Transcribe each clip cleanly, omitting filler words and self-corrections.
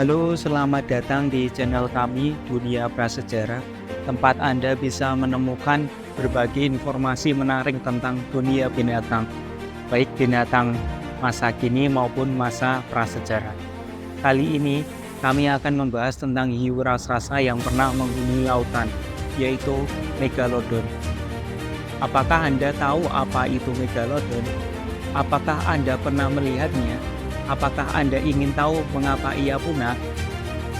Halo, selamat datang di channel kami Dunia Prasejarah, tempat Anda bisa menemukan berbagai informasi menarik tentang dunia binatang, baik binatang masa kini maupun masa prasejarah. Kali ini kami akan membahas tentang hiu raksasa yang pernah menghuni lautan, yaitu Megalodon. Apakah Anda tahu apa itu Megalodon? Apakah Anda pernah melihatnya? Apakah Anda ingin tahu mengapa ia punah?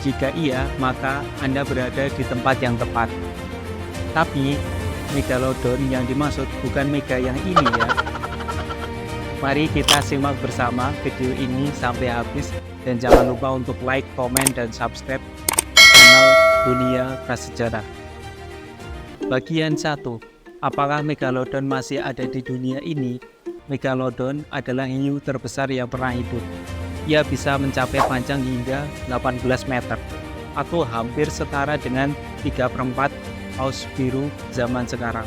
Jika iya, maka Anda berada di tempat yang tepat. Tapi, Megalodon yang dimaksud bukan mega yang ini ya. Mari kita simak bersama video ini sampai habis. Dan jangan lupa untuk like, komen, dan subscribe channel Dunia Prasejarah. Bagian 1. Apakah Megalodon masih ada di dunia ini? Megalodon adalah hiu terbesar yang pernah hidup. Ia bisa mencapai panjang hingga 18 meter, atau hampir setara dengan 3/4 paus biru zaman sekarang.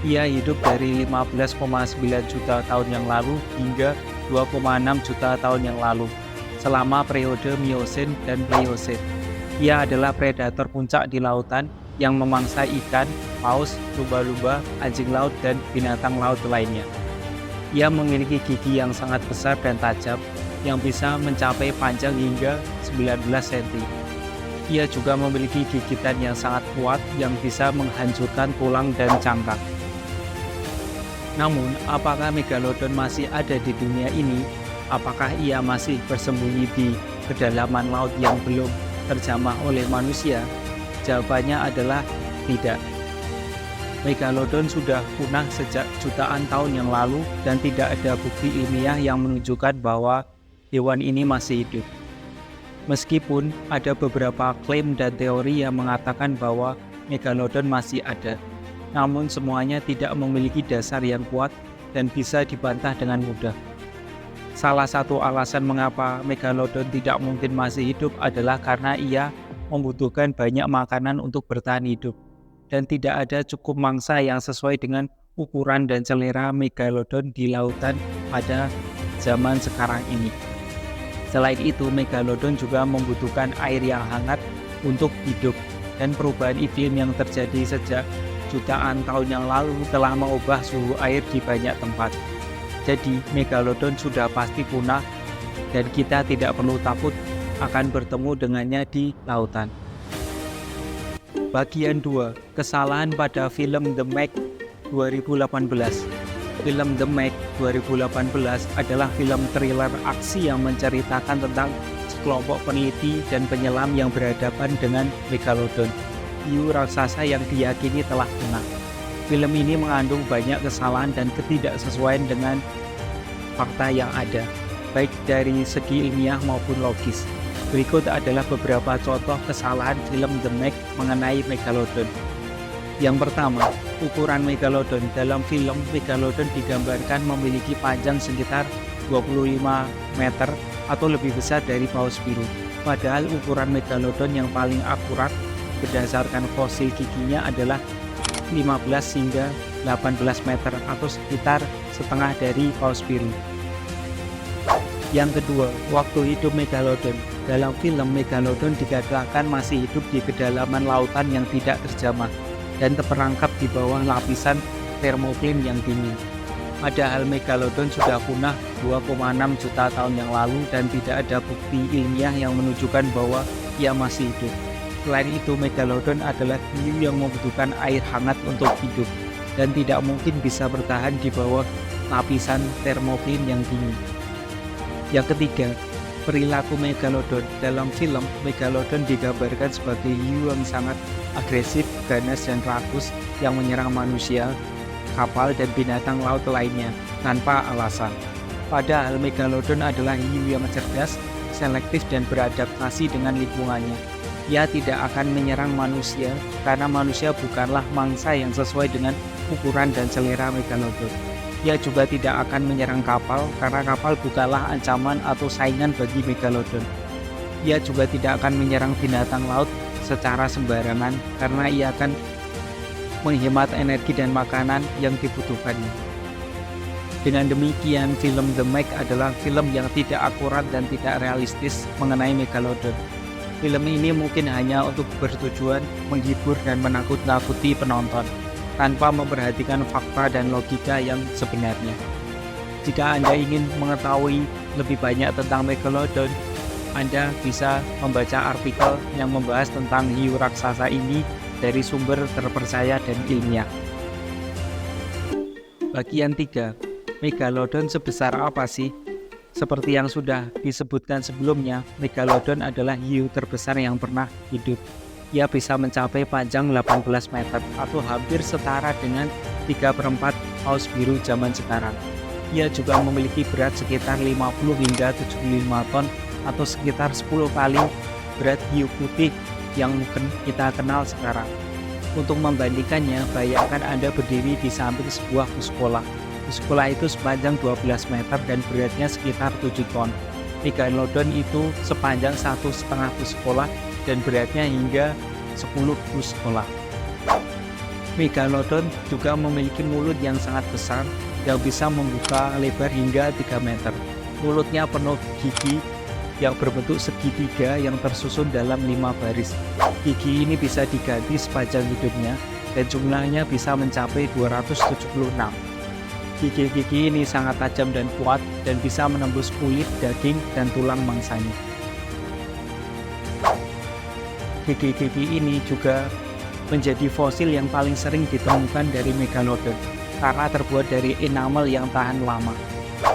Ia hidup dari 15,9 juta tahun yang lalu hingga 2,6 juta tahun yang lalu, selama periode Miosen dan Pliocene. Ia adalah predator puncak di lautan yang memangsa ikan, paus, lumba-lumba, anjing laut, dan binatang laut lainnya. Ia memiliki gigi yang sangat besar dan tajam yang bisa mencapai panjang hingga 19 cm. Ia juga memiliki gigitan yang sangat kuat yang bisa menghancurkan tulang dan cangkang. Namun, apakah Megalodon masih ada di dunia ini? Apakah ia masih bersembunyi di kedalaman laut yang belum terjamah oleh manusia? Jawabannya adalah tidak. Megalodon sudah punah sejak jutaan tahun yang lalu dan tidak ada bukti ilmiah yang menunjukkan bahwa hewan ini masih hidup. Meskipun ada beberapa klaim dan teori yang mengatakan bahwa Megalodon masih ada, namun semuanya tidak memiliki dasar yang kuat dan bisa dibantah dengan mudah. Salah satu alasan mengapa Megalodon tidak mungkin masih hidup adalah karena ia membutuhkan banyak makanan untuk bertahan hidup, dan tidak ada cukup mangsa yang sesuai dengan ukuran dan selera Megalodon di lautan pada zaman sekarang ini. Selain itu, Megalodon juga membutuhkan air yang hangat untuk hidup, dan perubahan iklim yang terjadi sejak jutaan tahun yang lalu telah mengubah suhu air di banyak tempat. Jadi, Megalodon sudah pasti punah, dan kita tidak perlu takut akan bertemu dengannya di lautan. Bagian 2. Kesalahan pada film The Meg 2018. Film The Meg 2018 adalah film thriller aksi yang menceritakan tentang sekelompok peneliti dan penyelam yang berhadapan dengan Megalodon, hiu raksasa yang diyakini telah punah. Film ini mengandung banyak kesalahan dan ketidaksesuaian dengan fakta yang ada, baik dari segi ilmiah maupun logis. Berikut adalah beberapa contoh kesalahan film The Meg mengenai Megalodon. Yang pertama, ukuran Megalodon. Dalam film, Megalodon digambarkan memiliki panjang sekitar 25 meter atau lebih besar dari paus biru. Padahal ukuran Megalodon yang paling akurat berdasarkan fosil giginya adalah 15 hingga 18 meter atau sekitar setengah dari paus biru. Yang kedua, waktu hidup Megalodon. Dalam film, Megalodon dikatakan masih hidup di kedalaman lautan yang tidak terjamah dan terperangkap di bawah lapisan termoklim yang dingin. Padahal Megalodon sudah punah 2,6 juta tahun yang lalu dan tidak ada bukti ilmiah yang menunjukkan bahwa ia masih hidup. Selain itu, Megalodon adalah hiu yang membutuhkan air hangat untuk hidup dan tidak mungkin bisa bertahan di bawah lapisan termoklim yang dingin. Yang ketiga, perilaku Megalodon. Dalam film, Megalodon digambarkan sebagai hiu yang sangat agresif, ganas, dan rakus yang menyerang manusia, kapal, dan binatang laut lainnya tanpa alasan. Padahal Megalodon adalah hiu yang cerdas, selektif, dan beradaptasi dengan lingkungannya. Ia tidak akan menyerang manusia karena manusia bukanlah mangsa yang sesuai dengan ukuran dan selera Megalodon. Ia juga tidak akan menyerang kapal karena kapal bukanlah ancaman atau saingan bagi Megalodon. Ia juga tidak akan menyerang binatang laut secara sembarangan karena ia akan menghemat energi dan makanan yang dibutuhkannya. Dengan demikian, film The Meg adalah film yang tidak akurat dan tidak realistis mengenai Megalodon. Film ini mungkin hanya untuk bertujuan menghibur dan menakut-nakuti penonton, tanpa memperhatikan fakta dan logika yang sebenarnya. Jika Anda ingin mengetahui lebih banyak tentang Megalodon, Anda bisa membaca artikel yang membahas tentang hiu raksasa ini dari sumber terpercaya dan ilmiah. Bagian 3. Megalodon sebesar apa sih? Seperti yang sudah disebutkan sebelumnya, Megalodon adalah hiu terbesar yang pernah hidup. Ia bisa mencapai panjang 18 meter atau hampir setara dengan 3/4 paus biru zaman sekarang. Ia juga memiliki berat sekitar 50 hingga 75 ton atau sekitar 10 kali berat hiu putih yang kita kenal sekarang. Untuk membandingkannya, bayangkan Anda berdiri di samping sebuah bus sekolah. Bus sekolah itu sepanjang 12 meter dan beratnya sekitar 7 ton. Megalodon itu sepanjang 1,5 bus sekolah dan beratnya hingga 10 bus sekolah. Megalodon juga memiliki mulut yang sangat besar yang bisa membuka lebar hingga 3 meter. Mulutnya penuh gigi yang berbentuk segitiga yang tersusun dalam 5 baris. Gigi ini bisa diganti sepanjang hidupnya dan jumlahnya bisa mencapai 276. Gigi-gigi ini sangat tajam dan kuat dan bisa menembus kulit, daging, dan tulang mangsanya. Gigi-gigi ini juga menjadi fosil yang paling sering ditemukan dari Megalodon karena terbuat dari enamel yang tahan lama.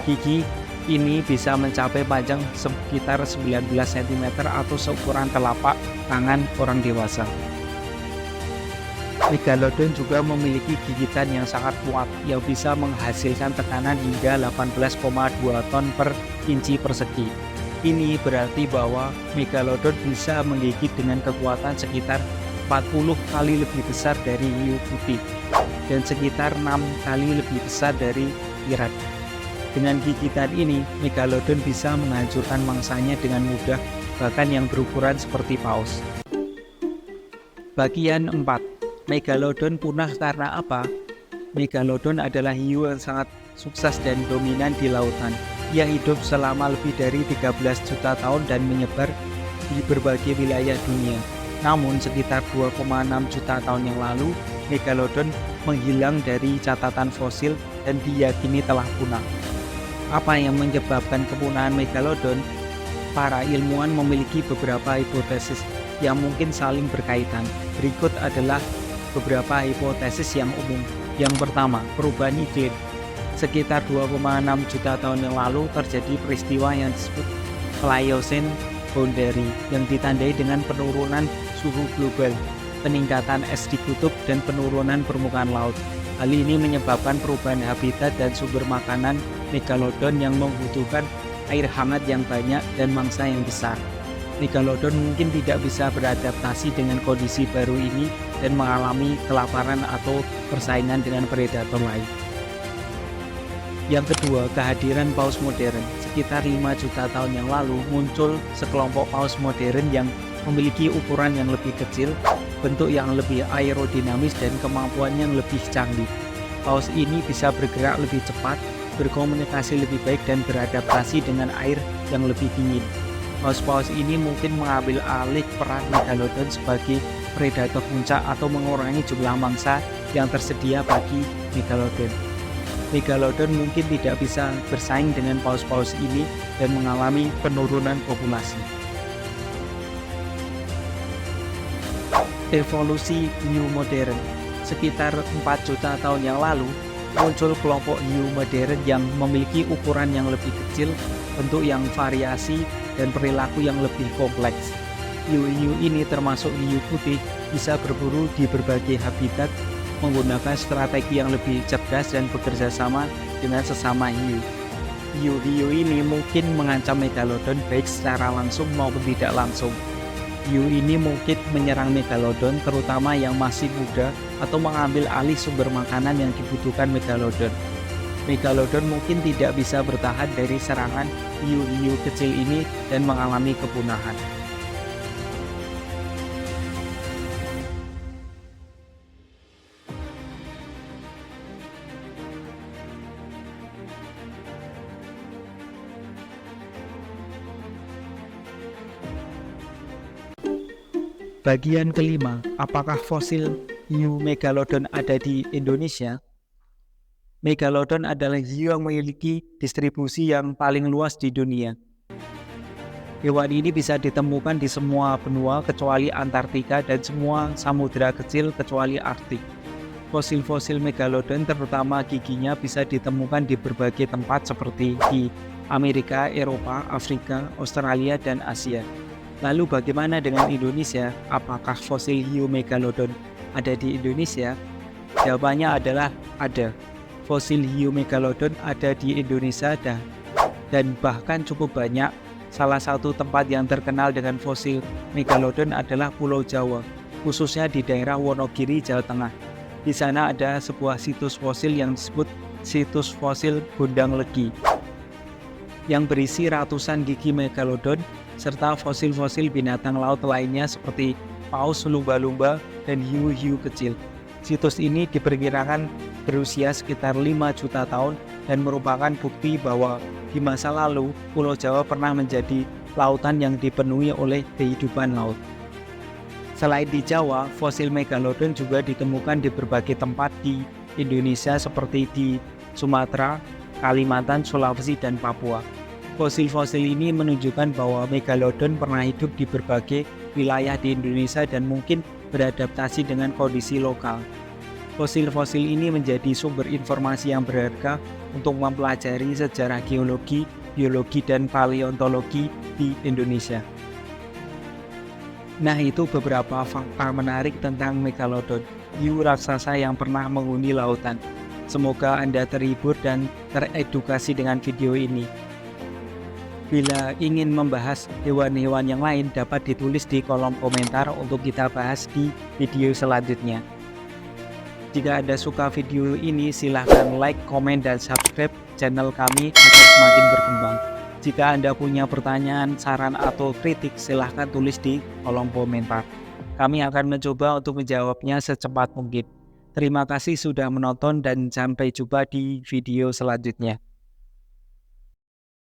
Gigi ini bisa mencapai panjang sekitar 19 cm atau seukuran telapak tangan orang dewasa. Megalodon juga memiliki gigitan yang sangat kuat yang bisa menghasilkan tekanan hingga 18,2 ton per inci persegi. Ini berarti bahwa Megalodon bisa menggigit dengan kekuatan sekitar 40 kali lebih besar dari hiu putih dan sekitar 6 kali lebih besar dari pirat. Dengan gigitan ini, Megalodon bisa menghancurkan mangsanya dengan mudah, bahkan yang berukuran seperti paus. Bagian 4. Megalodon punah karena apa? Megalodon adalah hiu yang sangat sukses dan dominan di lautan. Ia hidup selama lebih dari 13 juta tahun dan menyebar di berbagai wilayah dunia. Namun sekitar 2,6 juta tahun yang lalu, Megalodon menghilang dari catatan fosil dan diyakini telah punah. Apa yang menyebabkan kepunahan Megalodon? Para ilmuwan memiliki beberapa hipotesis yang mungkin saling berkaitan. Berikut adalah beberapa hipotesis yang umum. Yang pertama, perubahan iklim. Sekitar 2,6 juta tahun yang lalu terjadi peristiwa yang disebut Pliocene boundary yang ditandai dengan penurunan suhu global, peningkatan es di kutub, dan penurunan permukaan laut. Hal ini menyebabkan perubahan habitat dan sumber makanan Megalodon yang membutuhkan air hangat yang banyak dan mangsa yang besar. Megalodon mungkin tidak bisa beradaptasi dengan kondisi baru ini dan mengalami kelaparan atau persaingan dengan predator lain. Yang kedua, kehadiran paus modern. Sekitar 5 juta tahun yang lalu muncul sekelompok paus modern yang memiliki ukuran yang lebih kecil, bentuk yang lebih aerodinamis, dan kemampuan yang lebih canggih. Paus ini bisa bergerak lebih cepat, berkomunikasi lebih baik, dan beradaptasi dengan air yang lebih dingin. Paus-paus ini mungkin mengambil alih peran Megalodon sebagai predator puncak atau mengurangi jumlah mangsa yang tersedia bagi Megalodon. Megalodon mungkin tidak bisa bersaing dengan paus-paus ini dan mengalami penurunan populasi. Evolusi hiu modern. Sekitar 4 juta tahun yang lalu, muncul kelompok hiu modern yang memiliki ukuran yang lebih kecil, bentuk yang variasi, dan perilaku yang lebih kompleks. Hiu-hiu ini termasuk hiu putih bisa berburu di berbagai habitat, menggunakan strategi yang lebih cerdas dan bekerja sama dengan sesama hiu. Hiu-hiu ini mungkin mengancam Megalodon baik secara langsung maupun tidak langsung. Hiu ini mungkin menyerang Megalodon terutama yang masih muda atau mengambil alih sumber makanan yang dibutuhkan Megalodon. Megalodon mungkin tidak bisa bertahan dari serangan hiu-hiu kecil ini dan mengalami kepunahan. Bagian kelima, apakah fosil hiu megalodon ada di Indonesia? Megalodon adalah hiu yang memiliki distribusi yang paling luas di dunia. Hewan ini bisa ditemukan di semua benua kecuali Antartika dan semua samudera kecil kecuali Arktik. Fosil-fosil megalodon terutama giginya bisa ditemukan di berbagai tempat seperti di Amerika, Eropa, Afrika, Australia, dan Asia. Lalu bagaimana dengan Indonesia? Apakah fosil hiu megalodon ada di Indonesia? Jawabannya adalah ada. Fosil hiu megalodon ada di Indonesia dan bahkan cukup banyak. Salah satu tempat yang terkenal dengan fosil megalodon adalah Pulau Jawa, khususnya di daerah Wonogiri, Jawa Tengah. Di sana ada sebuah situs fosil yang disebut Situs Fosil Gondang Legi, yang berisi ratusan gigi megalodon serta fosil-fosil binatang laut lainnya seperti paus, lumba-lumba, dan hiu-hiu kecil. Situs ini diperkirakan berusia sekitar 5 juta tahun dan merupakan bukti bahwa di masa lalu Pulau Jawa pernah menjadi lautan yang dipenuhi oleh kehidupan laut. Selain di Jawa, fosil megalodon juga ditemukan di berbagai tempat di Indonesia seperti di Sumatera, Kalimantan, Sulawesi, dan Papua. Fosil-fosil ini menunjukkan bahwa megalodon pernah hidup di berbagai wilayah di Indonesia dan mungkin beradaptasi dengan kondisi lokal. Fosil-fosil ini menjadi sumber informasi yang berharga untuk mempelajari sejarah geologi, biologi, dan paleontologi di Indonesia. Nah, itu beberapa fakta menarik tentang megalodon, hiu raksasa yang pernah menghuni lautan. Semoga Anda terhibur dan teredukasi dengan video ini. Bila ingin membahas hewan-hewan yang lain, dapat ditulis di kolom komentar untuk kita bahas di video selanjutnya. Jika Anda suka video ini, silahkan like, komen, dan subscribe channel kami agar semakin berkembang. Jika Anda punya pertanyaan, saran, atau kritik, silahkan tulis di kolom komentar. Kami akan mencoba untuk menjawabnya secepat mungkin. Terima kasih sudah menonton dan sampai jumpa di video selanjutnya.